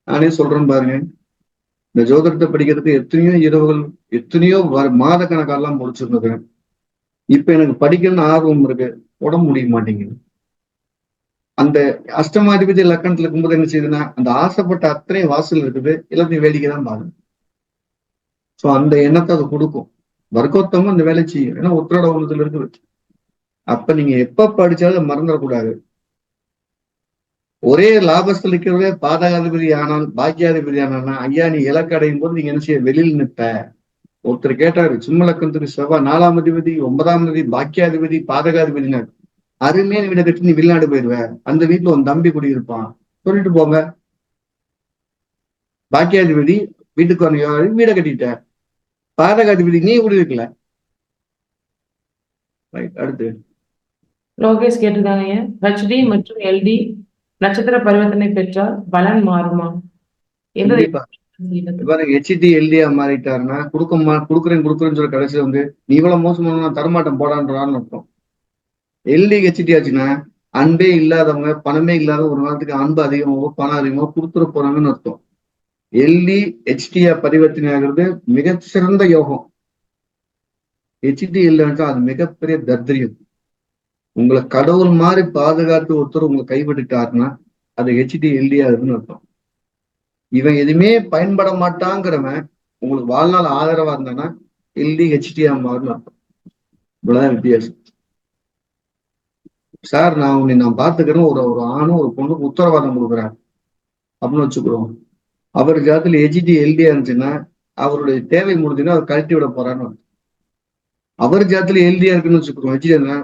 நானே சொல்றேன் பாருங்க, இந்த ஜோதிடத்தை படிக்கிறதுக்கு எத்தனையோ இரவுகள், எத்தனையோ மாத கணக்காலாம் முடிச்சிருந்தது. இப்ப எனக்கு படிக்கணும்னு ஆர்வம் இருக்கு, உடம்பு முடிய மாட்டேங்குது. அந்த அஷ்டமாதிபதி லக்கணத்துல இருக்கும்போது என்ன செய்யுதுன்னா, அந்த ஆசைப்பட்ட அத்தனை வாசல் இருக்குது, எல்லாத்தையும் வேடிக்கை தான் பாருங்க. சோ அந்த எண்ணத்தை அது கொடுக்கும். வர்க்கோத்தமும் அந்த வேலை செய்யும், ஏன்னா உத்திராட ஒண்ணுல இருக்குது. அப்ப நீங்க எப்ப படிச்சாலும் மறந்துடக்கூடாது. ஒரே லாபஸ்தில் இருக்கிறதே பாதகாதிபதி ஆனால் பாக்கியாதிபதி ஆனா, ஐயா நீ இலக்கு அடையும் போது நீங்க என்ன செய்ய, வெளியில் நிற்ப. ஒருத்தர் கேட்டாரு, சிம்மலக்கணத்துக்கு செவ்வாய் 4ஆம் அதிபதி, 9ஆம் அதிபதி, பாக்கியாதிபதி, பாதகாதிபதினார். அருமையான வீடை கட்டி நீ வெளிநாடு போயிடுவ, அந்த வீட்டுல உன் தம்பி குடியிருப்பான், சொல்லிட்டு போங்க. பாக்கியாதிபதி வீட்டுக்கு வந்து வீடை கட்டிட்ட, பாதகாதிபதி நீ குடியிருக்கல. அடுத்து லோகேஷ் கேட்டிருக்காங்க, ஹெச்டி மற்றும் எல்டி நட்சத்திர பரிவர்த்தனை பெற்றால் பலன் மாறுமா? கண்டிப்பா. இவருக்கு ஹெச்டி எல்டியா மாறிட்டாருன்னா கொடுக்குறேன்னு சொல்ல கடைசியில வந்து நீ இவ்வளவு மோசமான நான் தரமாட்டம் போடான்றான்னு அர்த்தம். எல்டி ஹெச்டி ஆச்சுன்னா அன்பே இல்லாதவங்க, பணமே இல்லாத ஒரு நாளுக்கு அன்பு அதிகமாகவோ பணம் அதிகமாகவோ கொடுத்துட போறாங்கன்னு அர்த்தம். எல்டி ஹெச்டியா பரிவர்த்தனை ஆகிறது மிகச்சிறந்த யோகம். ஹெச்டி இல்லைன்னா அது மிகப்பெரிய தர்திரியம். உங்களை கடவுள் மாதிரி பாதுகாத்து ஒருத்தர் உங்களை கைவிட்டுட்டாருன்னா அது ஹெச்டி எல்டியா இருக்குன்னு அர்த்தம். இவன் எதுவுமே பயன்பட மாட்டாங்கிறவன் உங்களுக்கு வாழ்நாள் ஆதரவா இருந்தானா எல்டி ஹெச்டியா மாறுன்னு அர்த்தம். இவ்வளவுதான் வித்தியாசம். சார் நான் பார்த்துக்கிறேன், ஒரு ஆணும் ஒரு பொண்ணுக்கு உத்தரவாதம் கொடுக்குறேன் அப்படின்னு வச்சுக்கிறோம். அவர் ஜாதத்துல ஹெச்டி எல்டியா இருந்துச்சுன்னா அவருடைய தேவை முடிஞ்சுன்னா அவர் கழட்டி விட போறான்னு அர்த்தம். அவர் ஜாதத்துல எல்டியா இருக்குன்னு வச்சுக்கிறோம், ஹெச்டியா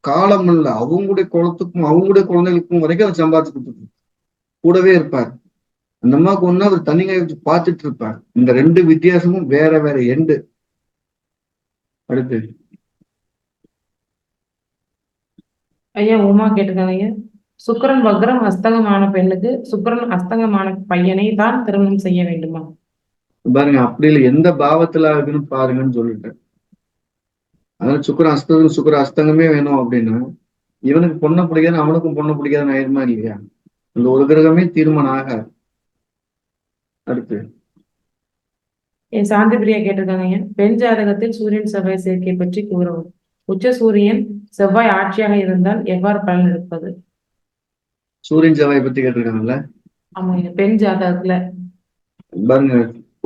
காலம் இல்ல, அவங்களுடைய குளத்துக்கும் அவங்களுடைய குழந்தைகளுக்கும் வரைக்கும் அவர் சம்பாதிச்சு கொடுத்துருக்கோம், கூடவே இருப்பார். அந்த அம்மாவுக்கு ஒண்ணு அவர் தண்ணி கை வச்சு பார்த்துட்டு இருப்பார். இந்த ரெண்டு வித்தியாசமும் வேற வேற எண்டு. அடுத்து ஐயா உமா கேட்டிருக்காங்க, சுக்கிரன் வக்ரம் அஸ்தங்கமான பெண்ணுக்கு சுக்கிரன் அஸ்தங்கமான பையனை தான் திருமணம் செய்ய வேண்டுமா? பாருங்க, அப்படி இல்லை, எந்த பாவத்துல ஆகுதுன்னு பாருங்கன்னு சொல்லிட்டேன். அதனால சுக்கிர அஸ்தங்கமே வேணும் அப்படின்னா இவனுக்கு பொண்ணை பிடிக்காது, அவனுக்கும் பொண்ணை பிடிக்காதுன்னு ஆயிருமா இல்லையா? இந்த ஒரு கிரகமே தீர்மானம் ஆகாது. அடுத்து என் சாந்தி பிரியா கேட்டிருக்காங்க, பெண் ஜாதகத்தில் சூரியன் செவ்வாய் சேர்க்கை பற்றி கூறவும். உச்ச சூரியன் செவ்வாய் ஆட்சியாக இருந்தால் எவ்வாறு பலன் இருப்பது? சூரியன் செவ்வாய் பத்தி கேட்டிருக்காங்கல்ல. ஆமாங்க, பெண் ஜாதகத்துல பாருங்க,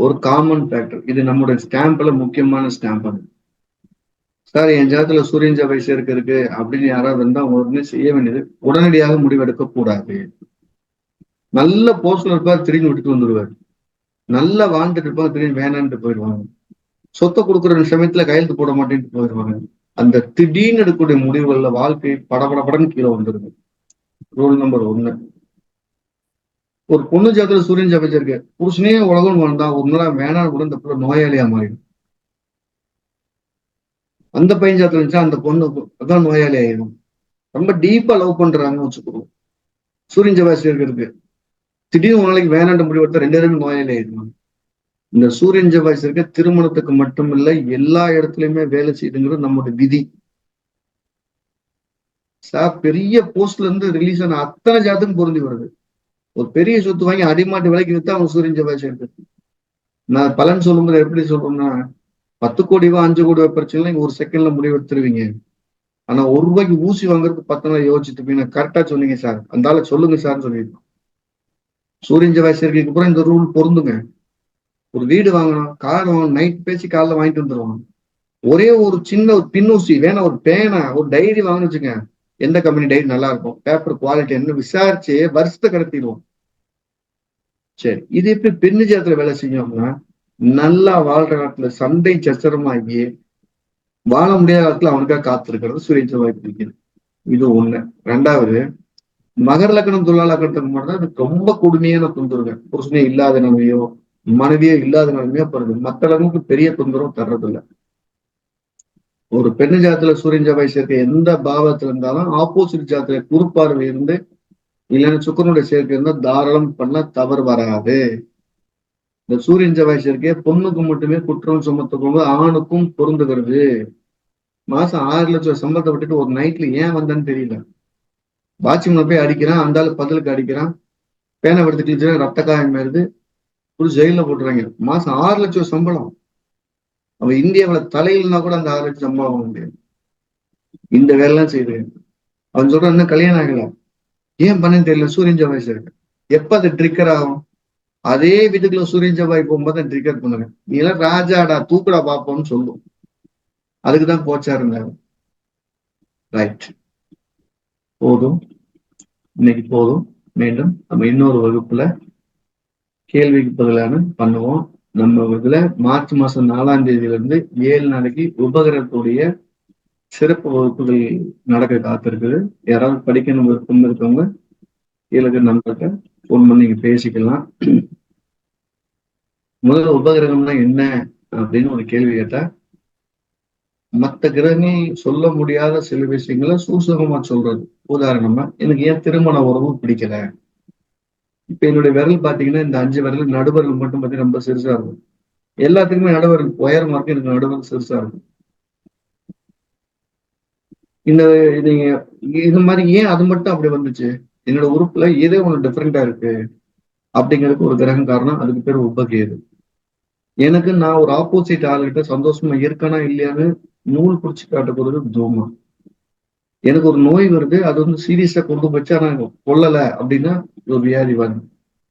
ஒரு காமன் ஃபேக்டர் இது, நம்முடைய ஸ்டாம்ப்ல முக்கியமான ஸ்டாம்ப். அது சார் என் ஜாதத்துல சூரியன் செவ்வாய் சேர்க்கை இருக்கு அப்படின்னு யாராவது இருந்தா உடனே செய்ய வேண்டியது, உடனடியாக முடிவெடுக்க கூடாது. நல்ல போஸ்ட்ல இருப்பார், திரும்பி விட்டுட்டு வந்துடுவார். நல்லா வாழ்ந்துட்டு இருப்பாங்க, திடீர்னு வேணான்ட்டு போயிடுவாங்க. சொத்தை கொடுக்குற சமயத்துல கையெழுத்து போட மாட்டேன்ட்டு போயிடுவாங்க. அந்த திடீர்னு எடுக்கக்கூடிய முடிவுகள்ல வாழ்க்கை படபடன்னு கீழே வந்துருது. Rule number 1. ஒரு பொண்ணு ஜாதத்துல சூரியன் செவ்வாய் இருக்கு, புருஷனே உலகம் வாழ்ந்தா ஒரு நாள் வேணான்னு கூட இந்த பிள்ளை நோயாளியா மாறிடும். அந்த பையன் ஜாதத்துல இருந்துச்சா அந்த பொண்ணு அதான் நோயாளி ஆயிடும். ரொம்ப டீப்பா லவ் பண்றாங்கன்னு வச்சுக்கணும். சூரியன் செவ்வாய் இருக்கு, திடீர்னு ஒரு நாளைக்கு வேணாண்ட முடிவெடுத்தா 2 பேருமே நோயாளி ஆயிடுவாங்க. இந்த சூரியன் செவ்வாய் இருக்க திருமணத்துக்கு மட்டும் இல்லை, எல்லா இடத்துலயுமே வேலை செய்யுதுங்கிறது நம்மளுடைய விதி. சார் பெரிய போஸ்ட்ல இருந்து ரிலீஸ் ஆன அத்தனை ஜாதகம் பொருந்தி வருது. ஒரு பெரிய சொத்து வாங்கி அடிமாட்டு விலைக்கு வித்தா அவங்க சூரியன் செவ்வாய் இருக்கு. நான் பலன் சொல்லும்போது எப்படி சொல்றோம்னா 10 கோடி ரூபாய் 5 கோடி ரூபாய் பிரச்சனை ஒரு செகண்ட்ல முடிவு எடுத்துருவீங்க. ஆனா ₹1 ஊசி வாங்குறதுக்கு 10 நாள் யோசிச்சுட்டு போய் நான் கரெக்டா சொன்னீங்க சார், அந்த ஆளை சொல்லுங்க சார்ன்னு சொல்லியிருக்கோம். சூரியன் செவ்வாய் சேர்க்கைக்கு அப்புறம் இந்த ரூல் பொருந்துங்க. ஒரு வீடு வாங்கணும், கார் வாங்கணும், நைட் பேசி காலைல வாங்கிட்டு வந்துருவோம். ஒரே ஒரு சின்ன ஒரு பின்னூசி வேணா, ஒரு பேனா, ஒரு டைரி வாங்கன்னு வச்சுங்க, எந்த கம்பெனி டைரி நல்லா இருக்கும், பேப்பர் குவாலிட்டி என்ன விசாரிச்சு வருஷத்தை கடத்திடுவோம். சரி, இது எப்படி பெண்ணு ஜாத்துல வேலை செஞ்சோம்னா, நல்லா வாழ்ற காலத்துல சண்டை சச்சரமாகி வாழ முடியாத காலத்துல அவனுக்காக காத்திருக்கிறது சூரியன் செவ்வாய் பிடிக்குது. இது ஒண்ணு. ரெண்டாவது, மகர லக்னம் துலா லக்னத்துக்கு மட்டும் தான் இது ரொம்ப கொடுமையான தொந்தரவுங்க. புருஷனே இல்லாத நிலைமையோ, மனைவியே இல்லாத நிலைமையோ படுது. மத்த அளவுக்கு பெரிய தொந்தரவு தர்றது இல்ல. ஒரு பெண்ணு ஜாதத்துல சூரியன் செவ்வாய் சேர்க்கை எந்த பாவத்துல இருந்தாலும் ஆப்போசிட் ஜாதத்துல குறுப்பார்வை இருந்து இல்லைன்னா சுக்கரனுடைய சேர்க்கை இருந்தா தாராளம் பண்ண தவறு வராது. இந்த சூரியன் செவ்வாய் சேர்க்கையை பொண்ணுக்கு மட்டுமே குற்றம் சுமத்துக்கும் ஆணுக்கும் பொருந்துகிறது. மாசம் 6 லட்சம் சம்பளத்தை விட்டுட்டு ஒரு நைட்ல ஏன் வந்தேன்னு தெரியல. வாட்ச்மேன் போய் அடிக்கிறான், அந்த ஆளு பதிலுக்கு அடிக்கிறான், பேனை எடுத்து கிழிச்சு ரத்த காயம் ஆயிருது, ஒரு ஜெயில போட்டுறாங்க. மாசம் 6 லட்சம் சம்பளம். அவன் இந்தியாவுல தலையில்னா கூட அந்த 6 லட்சம் சம்பளம் வாங்க முடியாது. இந்த வேலை எல்லாம் செய்யுது. அவன் சொல்றான் இன்னும் கல்யாணம் ஆகல, ஏன் பண்ணு தெரியல, சூரியன் செவ்வாய் சேர்க்கை. எப்ப அது ட்ரிக்கர் ஆகும்? அதே வீட்டுக்குள்ள சூரியன் செவ்வாய் போகும்போது ட்ரிக்கர் பண்ணுங்க. நீ எல்லாம் ராஜாடா, தூக்குடா பாப்போம்னு சொல்லும். அதுக்குதான் கோச்சா இருந்தாரு. ரைட், போதும், இன்னைக்கு போதும். மீண்டும் நம்ம இன்னொரு வகுப்புல கேள்விக்கு பதிலான பண்ணுவோம். நம்ம இதுல மார்ச் மாசம் 4ஆம் தேதியில இருந்து 7 நாளைக்கு உபகிரகத்துடைய சிறப்பு வகுப்புகள் நடக்க காத்திருக்குது. யாராவது படிக்கணும் விருப்பம் இருக்கவங்க கீழே நம்பர்கிட்ட போன் பண்ணி நீங்க பேசிக்கலாம். முதல்ல உபகிரகம்னா என்ன அப்படின்னு ஒரு கேள்வி கேட்டா, மற்ற கிரகங்கள் சொல்ல முடியாத சில விஷயங்களை சூசகமா சொல்றது. உதாரணமா, எனக்கு ஏன் திருமண உறவு பிடிக்கல. இப்ப என்னுடைய விரல் பாத்தீங்கன்னா, இந்த 5 விரல் நடுவரல் மட்டும் பாத்தீங்கன்னா ரொம்ப சிறுசா இருக்கும். எல்லாத்துக்குமே நடுவரல் உயரமா இருக்கு, எனக்கு நடுவரல் சிறுசா இருக்கும். இந்த இது இது மாதிரி ஏன் அது மட்டும் அப்படி வந்துச்சு? என்னோட உறுப்புல ஏதோ ஒண்ணு டிஃப்ரெண்டா இருக்கு அப்படிங்கிறதுக்கு ஒரு கிரகம் காரணம். அதுக்கு பேர் உபகேது. எனக்கு நான் ஒரு ஆப்போசிட் ஆளுகிட்ட சந்தோஷமா இருக்கனா இல்லையான்னு நூல் குறிச்சு காட்டப்படுறது தூமா. எனக்கு ஒரு நோய் வருது, அது வந்து சீரியஸா கொண்டு போச்சு, ஆனா கொல்லல அப்படின்னா ஒரு வியாதி வருது.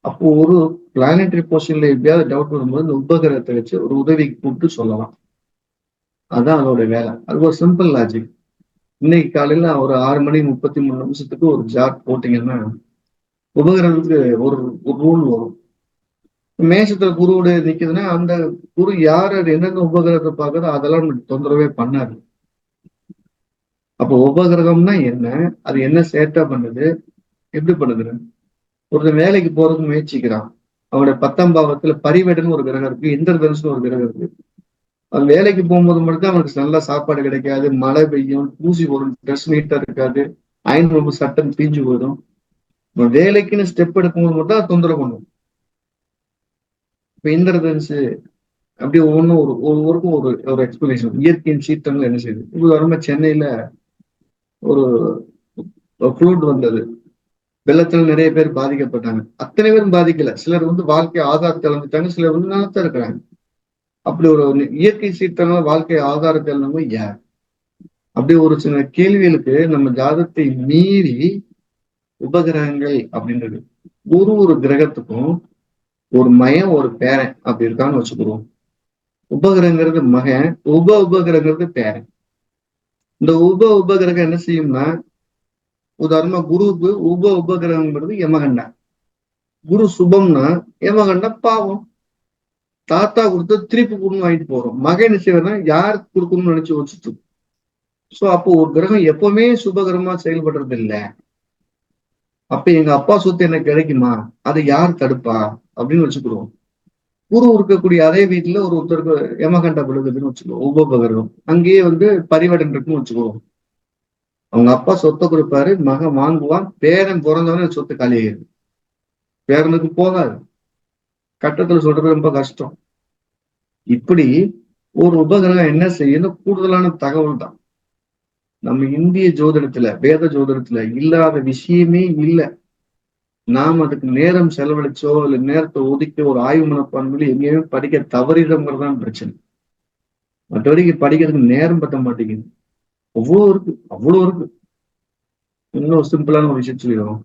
அப்போ ஒரு பிளானட்டரி போர்ஷன்ல எப்படியாவது டவுட் வரும்போது இந்த உபகிரகத்தை வச்சு ஒரு உதவிக்கு கூப்பிட்டு சொல்லலாம். அதான் அதோட வேலை. அது ஒரு சிம்பிள் லாஜிக். இன்னைக்கு காலையில ஒரு 6:33 ஒரு ஜாக் போட்டீங்கன்னா உபகிரகத்துக்கு ஒரு ரூல் வரும். மேஷத்துல குருவோட நிக்குதுன்னா அந்த குரு யார் என்னென்ன உபகிரகத்தை பார்க்குதோ அதெல்லாம் நமக்கு தொந்தரவே பண்ணாது. அப்போ உபகிரகம்னா என்ன, அது என்ன சேட்டா பண்ணுது, எப்படி பண்ணுது? ஒருத்தன் வேலைக்கு போறதுக்கு முயற்சிக்கிறான். அவனுடைய 10ஆம் பாவத்துல பரிவேடன்னு ஒரு கிரகம் இருக்கு, இந்திரதனுஷ்னு ஒரு கிரகம் இருக்கு. அவன் வேலைக்கு போகும்போது மட்டும்தான் அவனுக்கு நல்ல சாப்பாடு கிடைக்காது, மழை பெய்யும், தூசி வரும், ட்ரெஸ் நீட்டா இருக்காது, அயன் ரொம்ப சட்டம் தீஞ்சு போயிடும். வேலைக்குன்னு ஸ்டெப் எடுக்கும்போது மட்டும் தான் தொந்தரவு பண்ணும். இப்ப இந்திரதனுசு அப்படி ஒவ்வொன்றும் ஒவ்வொருக்கும் ஒரு ஒரு எக்ஸ்பிளேஷன். இயற்கையின் சீற்றங்கள் என்ன செய்யுது? உதாரணமா சென்னையில ஒரு ஃப்ளூட் வந்தது, வெள்ளத்துல நிறைய பேர் பாதிக்கப்பட்டாங்க. அத்தனை பேரும் பாதிக்கல, சிலர் வந்து வாழ்க்கை ஆதாரத்தை இழந்துட்டாங்க, சிலர் வந்து நலத்தா இருக்கிறாங்க. அப்படி ஒரு இயற்கை சீற்றங்கள் வாழ்க்கை ஆதாரத்தை இழந்தவங்க யார்? அப்படி ஒரு சில கேள்விகளுக்கு நம்ம ஜாதகத்தை மீறி உபகிரகங்கள் அப்படின்றது. ஒரு கிரகத்துக்கும் ஒரு மயன் ஒரு பேரன் அப்படி இருக்கான்னு வச்சுக்கிறோம். உபகிரகங்கிறது மகன், உபகிரகங்கிறது பேரன். இந்த உபகிரகம் என்ன செய்யும்னா, உதாரணமா குருவுக்கு உபகிரகங்கிறது யமகண்டா. குரு சுபம்னா யமகண்டா பாவம். தாத்தா கொடுத்து திருப்பி கொடுன்னு வாங்கிட்டு போறோம். மகன் செய்வதுனா யார் கொடுக்கணும்னு நினைச்சு வச்சுட்டு. சோ அப்போ ஒரு கிரகம் எப்பவுமே சுபகிரகமா செயல்படுறது இல்ல. அப்ப எங்க அப்பா சொத்து எனக்கு கிடைக்குமா, அதை யார் தடுப்பா அப்படின்னு வச்சுக்கிறோம். குரு இருக்கக்கூடிய அதே வீட்டுல ஒருத்தருக்கு யமகண்ட விழுகுதுன்னு வச்சுக்கோம், உபகிரகம். அங்கேயே வந்து பரிவடன் இருக்குன்னு வச்சுக்குவோம். அவங்க அப்பா சொத்தை கொடுப்பாரு, மகன் வாங்குவான், பேரன் பிறந்தவனே சொத்து காலியாயிரு. பேரனுக்கு போகாது. கட்டத்துல சொல்றது ரொம்ப கஷ்டம். இப்படி ஒரு உபகிரகம் என்ன செய்யணும் கூடுதலான தகவல் தான். நம்ம இந்திய ஜோதிடத்துல வேத ஜோதிடத்துல இல்லாத விஷயமே இல்லை. நாம் அதுக்கு நேரம் செலவழிச்சோ இல்ல நேரத்தை ஒதுக்கி ஒரு ஆய்வு மனப்பான்மையில எங்கேயுமே படிக்க தவறிடுங்கிறதான் பிரச்சனை. மற்றபடிக்கு படிக்கிறதுக்கு நேரம் பத்த மாட்டேங்குது. அவ்வளவு இருக்கு. இன்னும் சிம்பிளான ஒரு விஷயம் சொல்லிடுவோம்.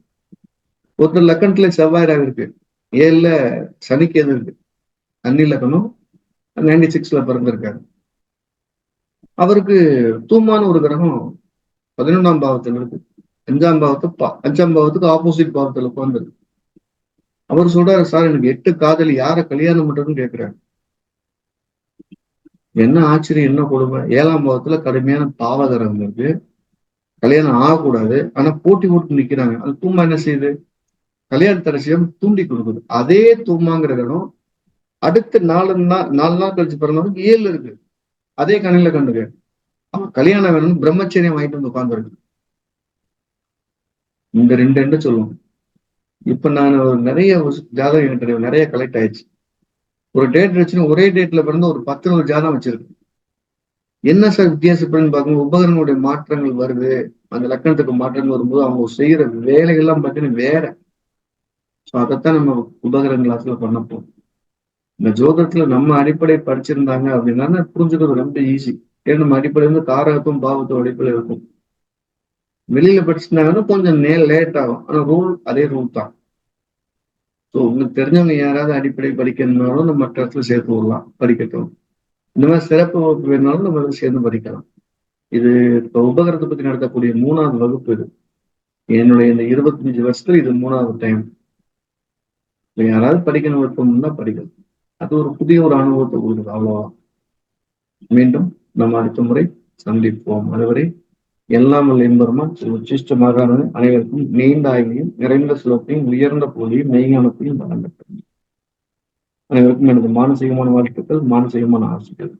ஒருத்தர் லக்கணத்துல செவ்வாய் ராகு இருக்கு, 7ல சனிக்கு எது இருக்கு, அன்னி லக்கணம், 96ல பிறந்திருக்காரு. அவருக்கு தூமான ஒரு கிரகம் 11ஆம் பாவத்தில் இருக்கு. 5ஆம் பாவத்துக்கு ஆப்போசிட் பாவத்துல உட்கார்ந்துருக்கு. அவர் சொல்றாரு, சார் எனக்கு 8 காதலி, யார கல்யாணம் பண்றதுன்னு கேட்கிறாரு. என்ன ஆச்சரியம், என்ன கொடுமை. 7ஆம் பாவத்துல கடுமையான பாவகரம் இருக்கு, கல்யாணம் ஆகக்கூடாது, ஆனா போட்டி போட்டு நிக்கிறாங்க. அது தூமா என்ன செய்யுது, கல்யாண தரிசனம் தூண்டி கொடுக்குது. அதே தூமாங்கிற இடம் அடுத்த 4 நாள் கழிச்சு பிறந்தவங்க 7 இருக்கு, அதே கண்ணில கண்டுக்க. அவன் கல்யாணம் வேணும்னு பிரம்மச்சரியம் வாங்கிட்டு வந்து உட்கார்ந்துருக்கு. இந்த 2 சொல்லுவோம். இப்ப நான் நிறைய ஜாதகம் என்கிட்ட நிறைய கலெக்ட் ஆயிடுச்சு. ஒரு டேட் வச்சுன்னு ஒரே டேட்ல பிறந்த ஒரு 10 ஜாதகம் வச்சிருக்கு. என்ன சார் வித்தியாசப்படுன்னு பார்க்கும்போது உபகரணங்களுடைய மாற்றங்கள் வருது. அந்த லக்கணத்துக்கு மாற்றங்கள் வரும்போது அவங்க செய்யற வேலைகள்லாம் பார்த்தீங்கன்னா வேற. ஸோ அதைத்தான் நம்ம உபகரண கிளாஸ்ல பண்ண போறோம். இந்த ஜோதகத்துல நம்ம அடிப்படை படிச்சிருந்தாங்க அப்படின்னா புரிஞ்சுக்கிறது ரொம்ப ஈஸி. ஏன்னா நம்ம அடிப்படை வந்து காரகத்தும் பாவத்தும் அடிப்படை இருக்கும். வெளியில படிச்சிருந்தாங்கன்னா கொஞ்சம் லேட் ஆகும், ஆனா ரூல் அதே ரூல் தான். ஸோ உங்களுக்கு தெரிஞ்சவங்க யாராவது அடிப்படை படிக்கணும்னாலும் நம்ம மற்ற இடத்துல சேர்த்து விடலாம், படிக்கட்டும். இந்த மாதிரி சிறப்பு வகுப்பு வேணாலும் நம்ம சேர்ந்து படிக்கலாம். இது இப்போ உபகரணத்தை பத்தி நடத்தக்கூடிய 3வது வகுப்பு இது. என்னுடைய இந்த 25 வருஷத்துல இது 3வது டைம். யாராவது படிக்கணும் விருப்பம்னா படிக்கணும். அது ஒரு புதிய ஒரு அனுபவத்தை கொடுக்குது, அவ்வளவா. மீண்டும் நம்ம அடுத்த முறை சந்திப்போம். அதுவரை எல்லாம் வல்ல இன்பெருமான் உச்சிஷ்டமாக அனைவருக்கும் நீண்ட ஆய்வையும் நிறைந்த சுலத்தையும் உயர்ந்த போலியும் மெய்ஞானத்தையும் வழங்கட்டும். அனைவருக்கும் எனது மானசீகமான வாழ்த்துக்கள், மானசீகமான ஆசைகள்.